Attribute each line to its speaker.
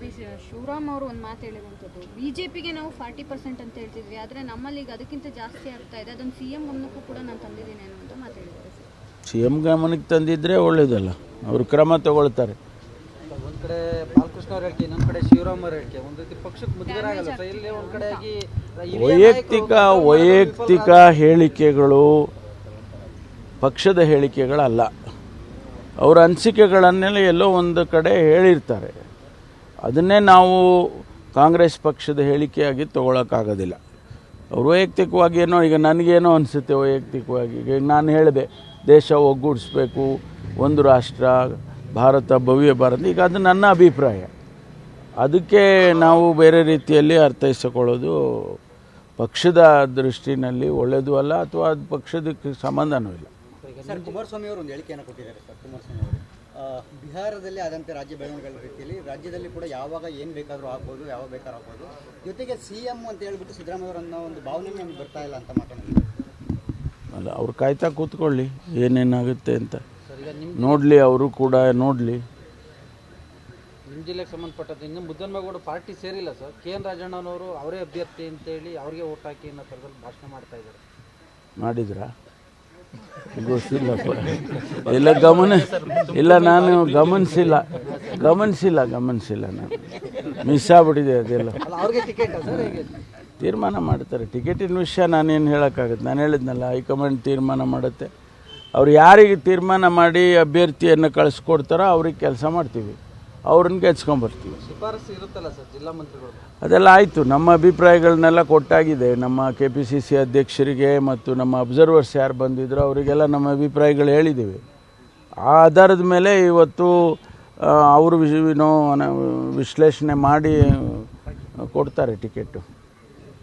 Speaker 1: ಸಚಿವ ಶಿವರಾಮ್ ಅವರು ಒಂದು ಮಾತು ಹೇಳಿರುವಂಥದ್ದು, ಬಿಜೆಪಿಗೆ ನಾವು 40% ಅಂತ ಹೇಳ್ತಿದ್ವಿ, ಆದರೆ ನಮ್ಮಲ್ಲಿ ಈಗ ಅದಕ್ಕಿಂತ ಜಾಸ್ತಿ ಆಗ್ತಾ ಇದೆ, ಅದನ್ನು CM ಗಮನಕ್ಕೂ ಕೂಡ ನಾನು ತಂದಿದ್ದೀನಿ ಅನ್ನುವಂಥ ಮಾತು ಹೇಳಿದ್ದಾರೆ ಸರ್.
Speaker 2: CM ಗಮನಕ್ಕೆ ತಂದಿದ್ದರೆ ಒಳ್ಳೇದಲ್ಲ, ಅವರು ಕ್ರಮ ತಗೊಳ್ತಾರೆ.
Speaker 3: ಒಂದು ಕಡೆ ಬಾಲಕೃಷ್ಣ ಅವ್ರ ಹೇಳಿಕೆ, ಇನ್ನೊಂದು ಕಡೆ ಶಿವರಾಮ್ ಅವ್ರ ಹೇಳಿಕೆ, ಒಂದು ರೀತಿ ಪಕ್ಷಕ್ಕೆ ಮುಜುಗರ ಆಗಲ್ಲ ಸರ್. ಇಲ್ಲಿ ಒಂದು ಕಡೆಯಾಗಿ
Speaker 2: ವೈಯಕ್ತಿಕ ಹೇಳಿಕೆಗಳು ಪಕ್ಷದ ಹೇಳಿಕೆಗಳಲ್ಲ. ಅವರ ಅನಿಸಿಕೆಗಳನ್ನೆಲ್ಲ ಎಲ್ಲೋ ಒಂದು ಕಡೆ ಹೇಳಿರ್ತಾರೆ, ಅದನ್ನೇ ನಾವು ಕಾಂಗ್ರೆಸ್ ಪಕ್ಷದ ಹೇಳಿಕೆಯಾಗಿ ತೊಗೊಳಕ್ಕಾಗೋದಿಲ್ಲ. ಅವರು ವೈಯಕ್ತಿಕವಾಗಿ ಏನೋ, ಈಗ ನನಗೇನೋ ಅನಿಸುತ್ತೆ ವೈಯಕ್ತಿಕವಾಗಿ, ಈಗ ನಾನು ಹೇಳಿದೆ ದೇಶ ಒಗ್ಗೂಡಿಸ್ಬೇಕು, ಒಂದು ರಾಷ್ಟ್ರ ಭಾರತ ಭವ್ಯ ಭಾರತ, ಈಗ ಅದು ನನ್ನ ಅಭಿಪ್ರಾಯ. ಅದಕ್ಕೆ ನಾವು ಬೇರೆ ರೀತಿಯಲ್ಲಿ ಅರ್ಥೈಸಿಕೊಳ್ಳೋದು ಪಕ್ಷದ ದೃಷ್ಟಿನಲ್ಲಿ ಒಳ್ಳೆಯದು ಅಲ್ಲ, ಅಥವಾ ಅದು ಪಕ್ಷದಕ್ಕೆ ಸಂಬಂಧನೂ ಇಲ್ಲ.
Speaker 4: ಸರ್, ಕುಮಾರಸ್ವಾಮಿ ಅವರು ಒಂದು ಹೇಳಿಕೆಯನ್ನು ಕೊಟ್ಟಿದ್ದಾರೆ ಸರ್. ಕುಮಾರಸ್ವಾಮಿ ಅವರು ಬಿಹಾರದಲ್ಲಿ ಆದಂತೆ ರಾಜ್ಯ ಬೆಳವಣಿಗೆಗಳ ರೀತಿಯಲ್ಲಿ ರಾಜ್ಯದಲ್ಲಿ ಕೂಡ ಯಾವಾಗ ಏನು ಬೇಕಾದರೂ ಆಗ್ಬೋದು, ಯಾವಾಗ ಬೇಕಾದ್ರೂ ಆಗ್ಬೋದು, ಜೊತೆಗೆ CM ಅಂತ ಹೇಳ್ಬಿಟ್ಟು ಸಿದ್ದರಾಮಯ್ಯವರನ್ನ ಒಂದು ಭಾವನೆ ನಮ್ಗೆ ಬರ್ತಾ ಇಲ್ಲ ಅಂತ ಮಾತಾಡಿದ್ರು.
Speaker 2: ಅಲ್ಲ, ಅವ್ರು ಕಾಯ್ತಾ ಕೂತ್ಕೊಳ್ಳಿ ಏನೇನಾಗುತ್ತೆ ಅಂತ ನೋಡಲಿ, ಅವರು ಕೂಡ ನೋಡಲಿ.
Speaker 3: ನಿಮ್ಮ ಜಿಲ್ಲೆಗೆ ಸಂಬಂಧಪಟ್ಟದ್ದು ಇನ್ನು ಮುದ್ದನ್ಮೇಗೌಡ ಪಾರ್ಟಿ ಸೇರಿಲ್ಲ ಸರ್. KN ರಾಜಣ್ಣನವರು ಅವರೇ ಅಭ್ಯರ್ಥಿ ಅಂತೇಳಿ ಅವ್ರಿಗೆ ಓಟ್ ಹಾಕಿ ಅನ್ನೋ ಥರದಲ್ಲಿ ಭಾಷಣ ಮಾಡ್ತಾ ಇದ್ದಾರೆ.
Speaker 2: ಮಾಡಿದ್ರಾ? ಗೊತ್ತಿಲ್ಲಪ್ಪ, ಇಲ್ಲ ನಾನು ಗಮನಿಸಿಲ್ಲ ನಾನು, ಮಿಸ್ ಆಗ್ಬಿಟ್ಟಿದೆ ಅದೆಲ್ಲ.
Speaker 3: ಅವ್ರಿಗೆ ಟಿಕೆಟ್ ಸರ್ ಹೇಗೆ
Speaker 2: ತೀರ್ಮಾನ ಮಾಡ್ತಾರೆ. ಟಿಕೆಟಿನ ವಿಷಯ ನಾನೇನು ಹೇಳೋಕ್ಕಾಗುತ್ತೆ? ನಾನು ಹೇಳಿದ್ನಲ್ಲ, ಹೈಕಮಾಂಡ್ ತೀರ್ಮಾನ ಮಾಡುತ್ತೆ. ಅವ್ರು ಯಾರಿಗೆ ತೀರ್ಮಾನ ಮಾಡಿ ಅಭ್ಯರ್ಥಿಯನ್ನು ಕಳಿಸ್ಕೊಡ್ತಾರೋ ಅವ್ರಿಗೆ ಕೆಲಸ ಮಾಡ್ತೀವಿ, ಅವ್ರನ್ನ ಗೆಲ್ಸ್ಕೊಂಬರ್ತೀವಿ.
Speaker 3: ಶಿಫಾರಸು ಇರುತ್ತಲ್ಲ ಸರ್ ಜಿಲ್ಲಾ ಮಂತ್ರಿಗಳು,
Speaker 2: ಅದೆಲ್ಲ ಆಯಿತು. ನಮ್ಮ ಅಭಿಪ್ರಾಯಗಳನ್ನೆಲ್ಲ ಕೊಟ್ಟಾಗಿದೆ. ನಮ್ಮ KPCC ಅಧ್ಯಕ್ಷರಿಗೆ ಮತ್ತು ನಮ್ಮ ಅಬ್ಸರ್ವರ್ಸ್ ಯಾರು ಬಂದಿದ್ರು ಅವರಿಗೆಲ್ಲ ನಮ್ಮ ಅಭಿಪ್ರಾಯಗಳು ಹೇಳಿದ್ದೀವಿ. ಆ ಆಧಾರದ ಮೇಲೆ ಇವತ್ತು ಅವರು ವಿಶ್ಲೇಷಣೆ ಮಾಡಿ ಕೊಡ್ತಾರೆ ಟಿಕೆಟು.